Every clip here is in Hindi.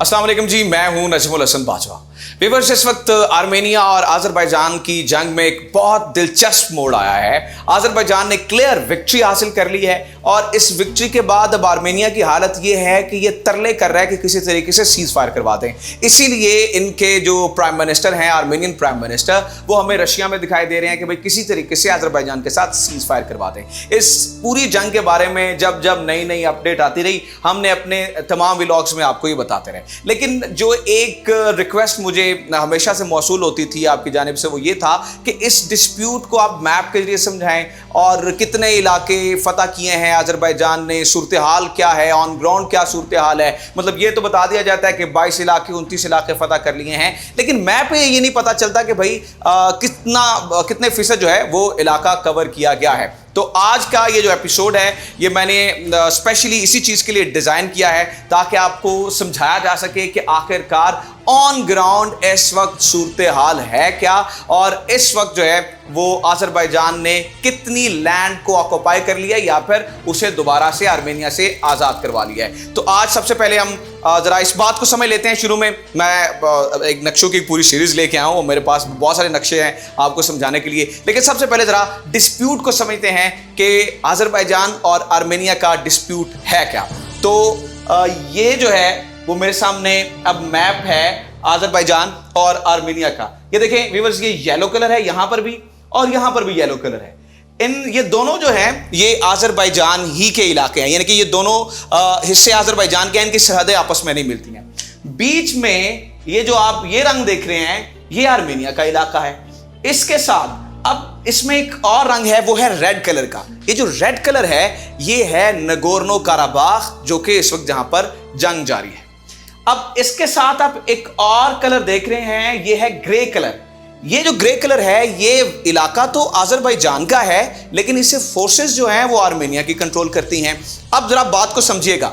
अस्सलाम वालेकुम जी, मैं हूं नजमुल हसन बाजवा। व्यूअर्स, इस वक्त आर्मेनिया और आज़रबाईजान की जंग में एक बहुत दिलचस्प मोड़ आया है। आज़रबाईजान ने क्लियर विक्ट्री हासिल कर ली है और इस विक्ट्री के बाद अब आर्मेनिया की हालत यह है कि ये तरले कर रहा है कि किसी तरीके से सीज फायर करवा दें। इसीलिए इनके जो प्राइम मिनिस्टर हैं, आर्मेनियन प्राइम मिनिस्टर, वो हमें रशिया में दिखाई दे रहे हैं कि भाई किसी तरीके से आज़रबाईजान के साथ सीज फायर करवा दें। इस पूरी जंग के बारे में जब जब नई नई अपडेट आती रही, हमने अपने तमाम व्लॉग्स में आपको ये बताते रहे। लेकिन जो एक रिक्वेस्ट मुझे हमेशा से मौसूल होती थी आपकी जानिब से, वो ये था कि इस डिस्प्यूट को आप मैप के जरिए समझाएं और कितने इलाके फतह किए हैं आज़रबाईजान ने, सूरत हाल क्या है, ऑन ग्राउंड क्या सूरत हाल है। मतलब ये तो बता दिया जाता है कि 22 इलाके 29 इलाके फतह कर लिए हैं, लेकिन मैप पे ये नहीं पता चलता कि भाई कितने फीसद जो है वो इलाका कवर किया गया है। तो आज का ये जो एपिसोड है ये मैंने स्पेशली इसी चीज़ के लिए डिज़ाइन किया है ताकि आपको समझाया जा सके कि आखिरकार ऑन ग्राउंड इस वक्त सूरत हाल है क्या और इस वक्त जो है वो आज़रबाईजान ने कितनी लैंड को ऑक्युपाई कर लिया या फिर उसे दोबारा से आर्मेनिया से आज़ाद करवा लिया है। तो आज सबसे पहले हम ज़रा इस बात को समझ लेते हैं। शुरू में मैं एक नक्शों की पूरी सीरीज़ लेके आया हूँ, मेरे पास बहुत सारे नक्शे हैं आपको समझाने के लिए, लेकिन सबसे पहले ज़रा डिस्प्यूट को समझते हैं कि आज़रबाईजान और आर्मेनिया का डिस्प्यूट है क्या। तो ये जो है वो मेरे सामने अब मैप है आज़रबाईजान और आर्मेनिया का। ये देखें व्यूअर्स, ये येलो कलर है यहाँ पर भी और यहाँ पर भी येलो कलर है। ये दोनों जो हैं ये आज़रबाईजान ही के इलाके हैं, यानी कि ये दोनों हिस्से आज़रबाईजान के हैं, इनकी सरहदें आपस में नहीं मिलती हैं। बीच में ये जो आप ये रंग देख रहे हैं ये आर्मेनिया का इलाका है। इसके साथ अब इसमें एक और रंग है, वो है रेड कलर का। ये जो रेड कलर है ये है नगोर्नो काराबाख, जो कि इस वक्त जहां पर जंग जारी है। अब इसके साथ आप एक और कलर देख रहे हैं, ये है ग्रे कलर। ये जो ग्रे कलर है ये इलाका तो आज़रबाईजान का है, लेकिन इसे फोर्सेस जो हैं वो आर्मेनिया की कंट्रोल करती हैं। अब जरा बात को समझिएगा,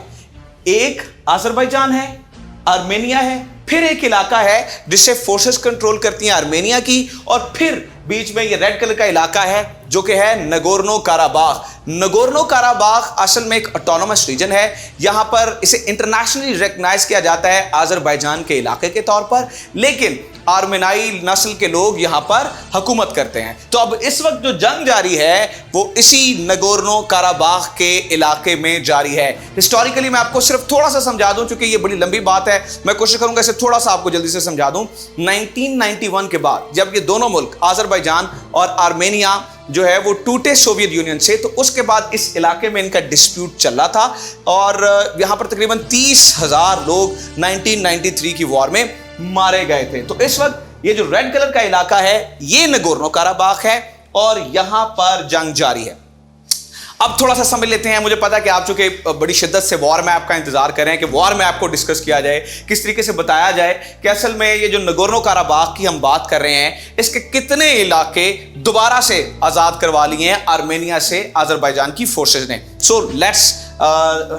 एक आज़रबाईजान है, आर्मेनिया है, फिर एक इलाका है जिसे फोर्सेस कंट्रोल करती हैं आर्मेनिया की, और फिर बीच में ये रेड कलर का इलाका है जो कि है नगोर्नो काराबाख। नगोर्नो काराबाख असल में एक ऑटोनोमस रीजन है। यहां पर इसे इंटरनेशनली रिकॉग्नाइज किया जाता है आज़रबाईजान के इलाके के तौर पर, लेकिन आर्मेनाई नस्ल के लोग यहां पर हुकूमत करते हैं। तो अब इस वक्त जो जंग जारी है वो इसी नगोर्नो काराबाख के इलाके में जारी है। हिस्टोरिकली मैं आपको सिर्फ थोड़ा सा समझा दूं, क्योंकि ये बड़ी लंबी बात है, मैं कोशिश करूंगा इसे थोड़ा सा आपको जल्दी से समझा दूं। 1991 के बाद जब ये दोनों मुल्क आज़रबाईजान और आर्मेनिया जो है वो टूटे सोवियत यूनियन से, तो उसके बाद इस इलाके में इनका डिस्प्यूट चल रहा था और यहां पर तकरीबन 30,000 लोग 1993 की वॉर में मारे गए थे। तो इस वक्त ये जो रेड कलर का इलाका है ये नगोर्नो काराबाख है और यहां पर जंग जारी है। अब थोड़ा सा समझ लेते हैं। मुझे पता है कि आप चूंकि बड़ी शिद्दत से वॉर मैप का इंतजार कर रहे हैं कि वॉर मैप को डिस्कस किया जाए, किस तरीके से बताया जाए कि असल में ये जो नगोर्नो काराबाख की हम बात कर रहे हैं इसके कितने इलाके दोबारा से आज़ाद करवा लिए हैं आर्मेनिया से आज़रबाईजान की फोर्सेज ने। So let's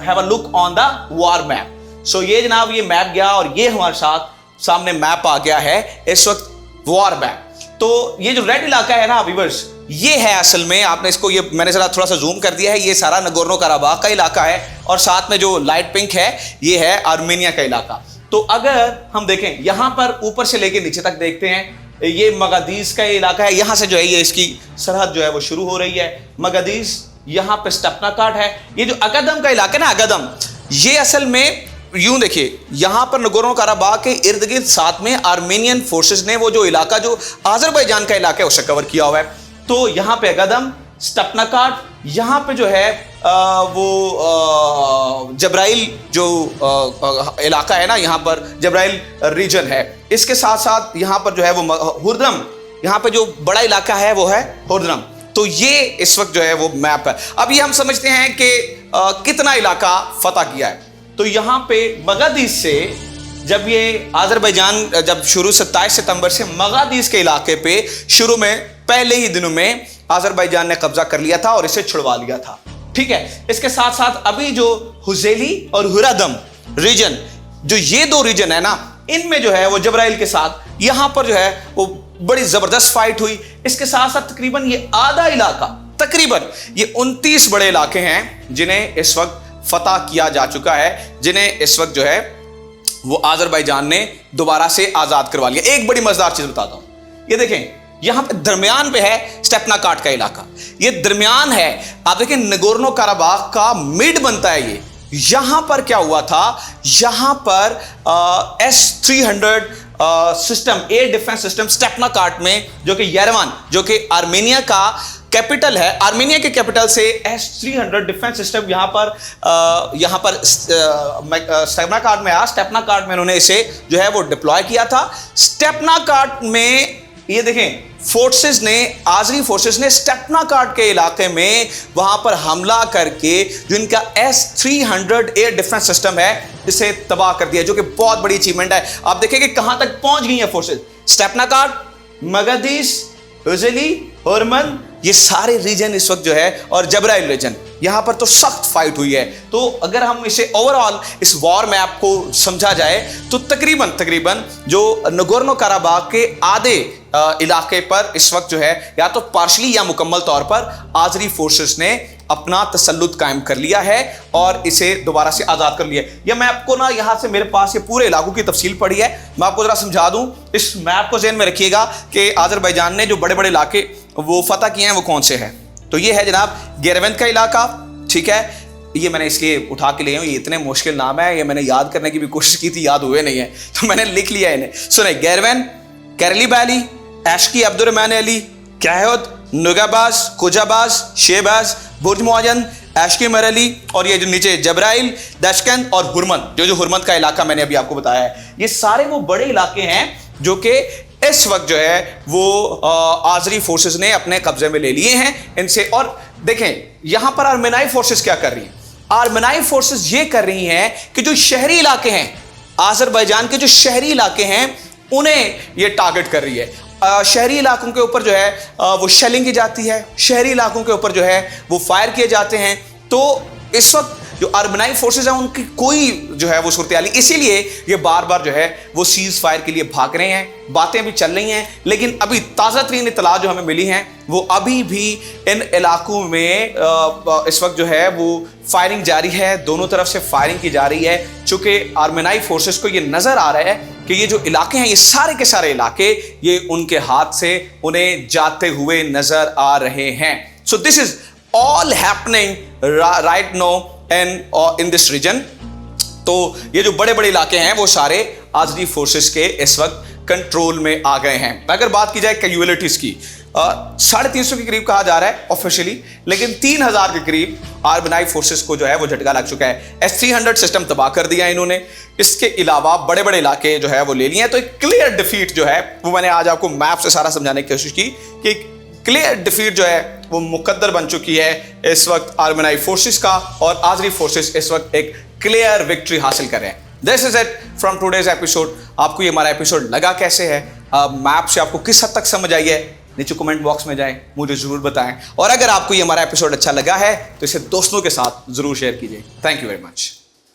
have a look on the war map. So ये जनाब ये मैप गया और ये हमारे साथ सामने मैप आ गया है इस वक्त वॉर मैप। तो ये जो रेड इलाका है ना व्यूअर्स, ये है असल में, आपने इसको ये मैंने जरा थोड़ा सा जूम कर दिया है, ये सारा नगोर्नो काराबाख का इलाका है और साथ में जो लाइट पिंक है ये है आर्मेनिया का इलाका। तो अगर हम देखें यहाँ पर ऊपर से लेकर नीचे तक देखते हैं, ये मगादीस का इलाका है। यहाँ से जो है ये इसकी सरहद जो है वो शुरू हो रही है, मगादीस, यहाँ पे स्टेपनाकार्ड है। ये जो अगादम का इलाका है ना, अगादम, ये असल में यूं देखिए यहां पर नगोर्नो काराबाख के इर्द गिर्द साथ में आर्मेनियन फोर्सेस ने वो जो इलाका जो आज़रबाईजान का इलाका है उसे कवर किया हुआ है। तो यहां पे अगादम, स्टेपनाकार्ड, यहां पे जो है वो जब्राइल जो इलाका है ना, यहां पर जब्राइल रीजन है। इसके साथ साथ यहां पर जो है वो हुर्दम, यहां पे जो बड़ा इलाका है वो है हुर्दम। तो ये इस वक्त जो है वो मैप है। अब ये हम समझते हैं कि कितना इलाका फतह किया है। तो यहाँ पे मगादीस से जब ये आज़रबाईजान जब शुरू 27 सितंबर से मगादीस के इलाके पे शुरू में पहले ही दिनों में आज़रबाईजान ने कब्जा कर लिया था और इसे छुड़वा लिया था, ठीक है। इसके साथ साथ अभी जो हुज़ैली और हुरादम रीजन, जो ये दो रीजन है ना, इनमें जो है वो जब्राइल के साथ यहाँ पर जो है वो बड़ी जबरदस्त फाइट हुई। इसके साथ साथ तकरीबन ये आधा इलाका, तकरीबन ये 29 बड़े इलाके हैं जिन्हें इस वक्त फतह किया जा चुका है, जिन्हें इस वक्त जो है वो आजरबाईजान ने दोबारा से आजाद करवा लिया। एक बड़ी मजेदार चीज बताता हूं, ये देखें यहां पे दरमियान पे है स्टेपनाकार्ट का इलाका, ये दरमियान है। आप देखें नगोर्नो काराबाख का मिड बनता है ये। यहां पर क्या हुआ था, यहां पर S-300 system, air defence system Stepanakert में, जो कि येरेवन, जो कि आर्मेनिया का कैपिटल है, आर्मेनिया के कैपिटल से S-300 डिफेंस सिस्टम यहां पर स्टेपनाकार्ट में आया। स्टेपनाकार्ट में उन्होंने इसे जो है वो डिप्लॉय किया था। स्टेपनाकार्ट में ये देखें फोर्सेस ने, आजरी फोर्सेस ने स्टेपनाकार्ट के इलाके में वहां पर हमला करके जो इनका S-300 एयर डिफेंस सिस्टम है इसे तबाह कर दिया, जो कि बहुत बड़ी अचीवमेंट है। आप देखें कि कहां तक पहुंच गई है फोर्सेस। स्टेपनाकार्ट, मगादिश, उजली, होर्मन, ये सारे रीजन इस वक्त जो है, और जबराइल रीजन, यहां पर तो सख्त फाइट हुई है। तो अगर हम इसे ओवरऑल इस वॉर मैप को समझा जाए तो तकरीबन जो नगोर्नो काराबाख के आधे इलाके पर इस वक्त जो है या तो पार्शली या मुकम्मल तौर पर आजरी फोर्सेस ने अपना तसल्लुत कायम कर लिया है और इसे दोबारा से आजाद कर लिया। या मैं आपको ना यहां से, मेरे पास ये पूरे इलाकों की तफसील पड़ी है, मैं आपको जरा समझा दूं। इस मैप को ज़हन में रखिएगा कि आजरबाईजान ने जो बड़े बड़े इलाके वो फतह किए हैं वो कौन से हैं। तो ये है जनाब गेरवेंद का इलाका, ठीक है। ये मैंने इसलिए उठा के लिए हूँ, ये इतने मुश्किल नाम है, ये मैंने याद करने की भी कोशिश की थी, याद हुए नहीं है, तो मैंने लिख लिया इन्हें। सुने, गेरवेंद, कैरली बैली, एशकी अब्दुर्रहमान अली, कैहद, नुगाबाज, कुजाबाज, शेबाज, बुर्ज मुआजन, एशकी मरली, और ये जो नीचे जबराइल, दशकंद और हुरमन, जो हुरमन का इलाका मैंने अभी आपको बताया है, ये सारे वो बड़े इलाके हैं जो कि इस वक्त जो है वो आजरी फोर्सेस ने अपने कब्जे में ले लिए हैं इनसे। और देखें यहां पर आर्मेनाई फोर्सेस क्या कर रही हैं। आर्मेनाई फोर्सेस ये कर रही हैं कि जो शहरी इलाके हैं, आजरबाईजान के जो शहरी इलाके हैं, उन्हें ये टारगेट कर रही है। शहरी इलाकों के ऊपर जो है वो शेलिंग की जाती है, शहरी इलाकों के ऊपर जो है वो फायर किए जाते हैं। तो इस वक्त जो आर्मेनाई फोर्सेस हैं उनकी कोई जो है वो सूरत-ए-हाल, इसीलिए ये बार बार जो है वो सीज फायर के लिए भाग रहे हैं। बातें भी चल रही हैं, लेकिन अभी ताज़ा तरीन इत्तला जो हमें मिली हैं वो अभी भी इन इलाकों में इस वक्त जो है वो फायरिंग जारी है, दोनों तरफ से फायरिंग की जा रही है। चूंकि आर्मेनाई फोर्सेस को ये नज़र आ रहा है कि ये जो इलाके हैं, ये सारे के सारे इलाके ये उनके हाथ से उन्हें जाते हुए नज़र आ रहे हैं। So this is all happening right now in this region. तो ये जो बड़े बड़े इलाके हैं वो सारे आजरी फोर्सेस के इस वक्त कंट्रोल में आ गए हैं। अगर बात की जाए कैजुअलिटीज की, 350 के करीब कहा जा रहा है ऑफिशियली, लेकिन 3000 के करीब आर्मेनाई फोर्सेस को जो है वो झटका लग चुका है। S-300 सिस्टम तबाह कर दिया इन्होंने, इसके अलावा बड़े बड़े इलाके जो है वो ले लिए हैं। तो एक क्लियर डिफीट जो है वो मैंने आज आपको मैप से सारा समझाने की कोशिश की कि क्लियर डिफीट जो है वो मुकद्दर बन चुकी है इस वक्त आर्मेनाई फोर्सेस का, और आजरी फोर्सेस इस वक्त एक क्लियर विक्ट्री हासिल कर रहे हैं। This is it from today's episode. आपको ये हमारा एपिसोड लगा कैसे है, मैप से आपको किस हद तक समझ आई है, नीचे कमेंट बॉक्स में जाएं, मुझे जरूर बताएं। और अगर आपको ये हमारा एपिसोड अच्छा लगा है तो इसे दोस्तों के साथ जरूर शेयर कीजिए। Thank you very much.